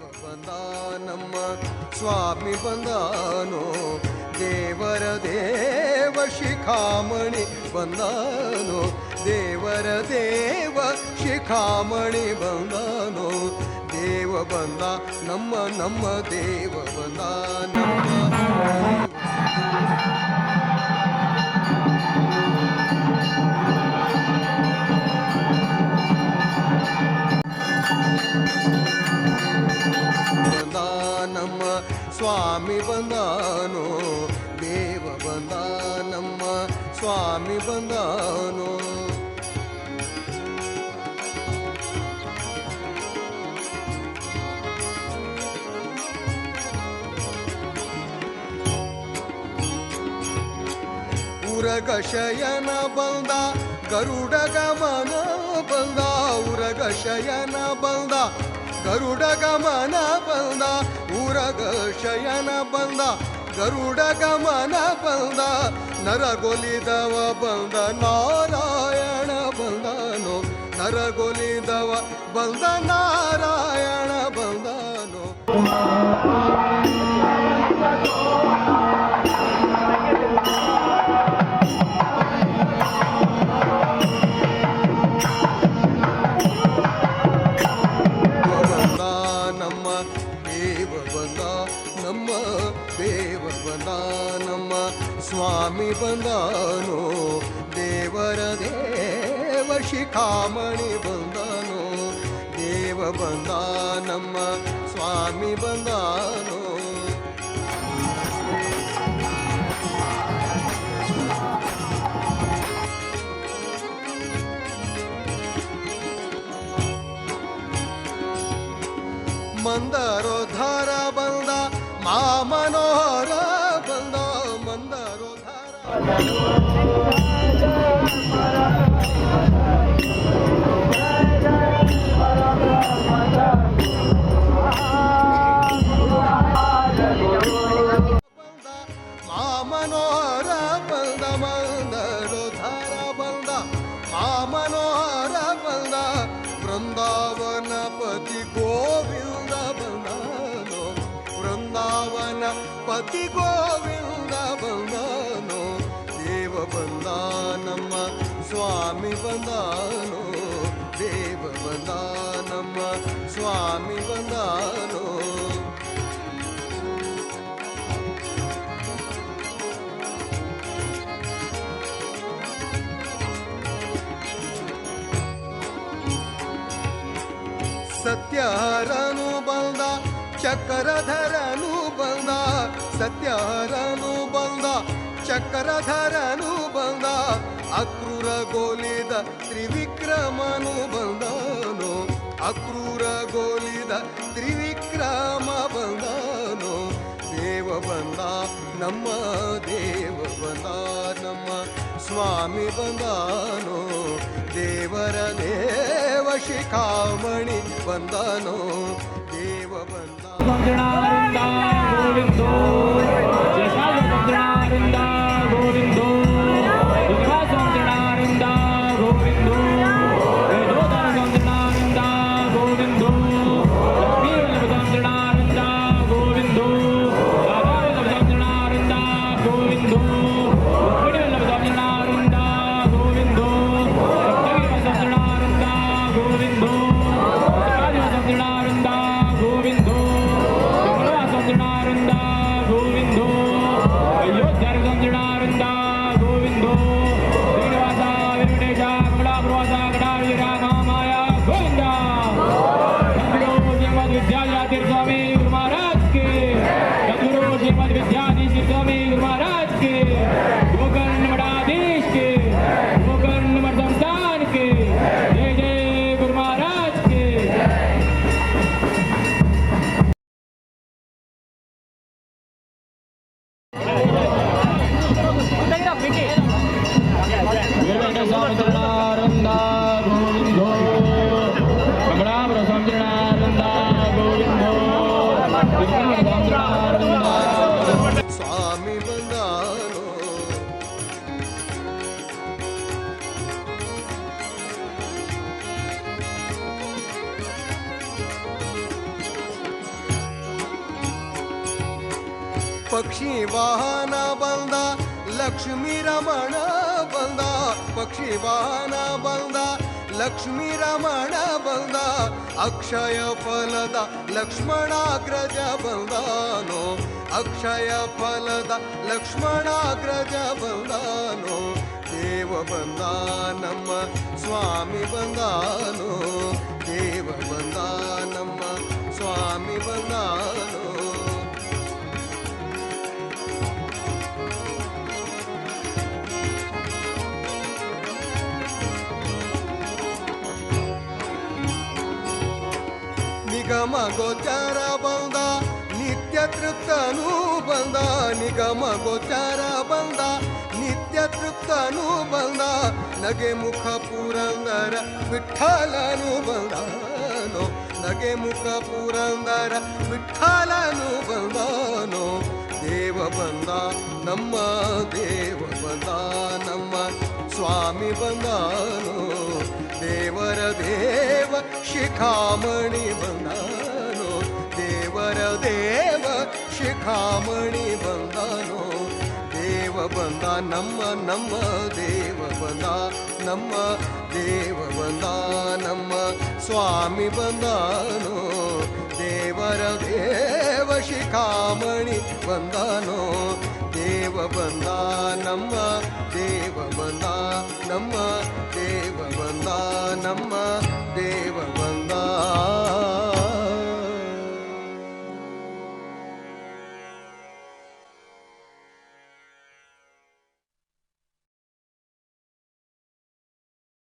ಬಂದ ನಮ್ಮ ಸ್ವಾಮಿ ಬಂದಾನೋ, ದೇವರ ದೇವ ಶಿಖಾಮಣಿ ಬಂದಾನೋ, ದೇವರ ದೇವ ಶಿಖಾಮಣಿ ಬಂದಾನೋ, ದೇವ ಬಂದ ನಮ್ಮ ನಮ್ಮ ದೇವ ಬಂದ ನಮ್ಮ ನಮ್ಮ ಸ್ವಾಮಿ ಬಂದಾನೋ, ದೇವ ಬಂದ ನಮ್ಮ ಸ್ವಾಮಿ ಬಂದಾನೋ. ಉರಗ ಶಯನ ಬಂದ ಗರುಡ ಗಮನ ಬಂದ, ಉರಗ ಶಯನ ಬಂದ ಗರುಡ ಗಮನ ಬಂದ, ಊರಗ ಶಯನ ಬಂದ ಗರುಡ ಗಮನ ಬಂದ, ನರಗೊಲಿದವ ಬಂದ ನಾರಾಯಣ ಬಂದನೋ, ನರಗೊಲಿದವ ಬಂದ ನಾರಾಯಣ ಬಂದನೋ. ಸ್ವಾಮಿ ಬಂದಾನೋ, ದೇವರ ದೇವ ಶಿಖಾಮಣಿ ಬಂದಾನೋ, ದೇವ ಬಂದ ನಮ್ಮ ಸ್ವಾಮಿ ಬಂದಾನೋ. ಮಂದರೋದ್ಧಾರ ಬಂದ ಮಾಮನೋಹರ ಬಂದ, ಮಾಮನೋಹರ ಬಂದ, ಮಂದರೋದ್ಧಾರ ಬಂದ ಮಾಮನೋಹರ ಬಂದ, ಬೃಂದಾವನ ಪತಿ ಗೋವಿಂದ ಬಂದನೋ, ಬೃಂದಾವನ ಪತಿ ಗೋವಿಂದ ಬಂದನೋ, ದೇವ ಬಂದ ನಮ್ಮ ಸ್ವಾಮಿ ಬಂದಾನೋ, ದೇವ ಬಂದ ನಮ್ಮ ಸ್ವಾಮಿ ಬಂದಾನೋ. ಸತ್ಯಹರನು ಬಂದ ಚಕ್ರಧರನು ಬಂದ, ಸತ್ಯಹರನು ಬಂದ ಚಕ್ರಧರನು ಬಂದ, ಅಕ್ರೂರ ಗೋಲಿದ ತ್ರಿವಿಕ್ರಮನು ಬಂದನೋ, ಅಕ್ರೂರ ಗೋಲಿದ ತ್ರಿವಿಕ್ರಮ ಬಂದನೋ, ದೇವ ಬಂದ ನಮ್ಮ ದೇವ ಬಂದ ನಮ್ಮ ಸ್ವಾಮಿ ಬಂದಾನೋ, ದೇವರ ದೇವ ಶಿಖಾಮಣಿ ಬಂದನೋ, ದೇವ ಬಂದ ಗೋವಿಂದೋ ಗೋವಿಂದೋ Govinda ಪಕ್ಷಿ ವಾಹನ ಬಂದ ಲಕ್ಷ್ಮೀ ರಮಣ ಬಂದ ಪಕ್ಷಿ ವಾಹನ ಬಂದ ಲಕ್ಷ್ಮೀ ರಮಣ ಬಂದ ಅಕ್ಷಯ ಫಲದ ಲಕ್ಷ್ಮಣಾಗ್ರಜ ಬಂದಾನೋ ಅಕ್ಷಯ ಫಲದ ಲಕ್ಷ್ಮಣಾಗ್ರಜ ಬಂದಾನೋ ದೇವ ಬಂದ ನಮ್ಮ ಸ್ವಾಮಿ ಬಂದಾನೋ ದೇವ ಬಂದ ನಮ್ಮ ಸ್ವಾಮಿ ಬಂದಾನೋ ನಿಗಮ ಗೋಚರ ಬಂದ ನಿತ್ಯ ತೃಪ್ತನೂ ಬಂದ ನಿಗಮ ಗೋಚರ ಬಂದ ನಿತ್ಯ ತೃಪ್ತನೂ ಬಂದ ನಗೆ ಮುಖ ಪುರಂದರ ವಿಠಲನು ಬಂದಾನೋ ನಗೆ ಮುಖ ಪುರಂದರ ವಿಠಲನು ಬಂದಾನೋ ದೇವ ಬಂದ ನಮ್ಮ ದೇವ ಬಂದ ನಮ್ಮ ಸ್ವಾಮಿ ಬಂದಾನೋ ದೇವರ ದೇವ ಶಿಖಾಮಣಿ ಬಂದಾನೋ ದೇವರ ದೇವ ಶಿಖಾಮಣಿ ಬಂದಾನೋ ದೇವ ಬಂದ ನಮ್ಮ ದೇವ ಬಂದ ನಮ್ಮ ದೇವ ಬಂದ ನಮ್ಮ ಸ್ವಾಮಿ ಬಂದಾನೋ ದೇವರ ದೇವ ಶಿಖಾಮಣಿ ಬಂದಾನೋ ದೇವ ಬಂದ ನಮ್ಮ ದೇವ ಬಂದ ನಮ್ಮ ದೇವ ಬಂದ ನಮ್ಮ ದೇವ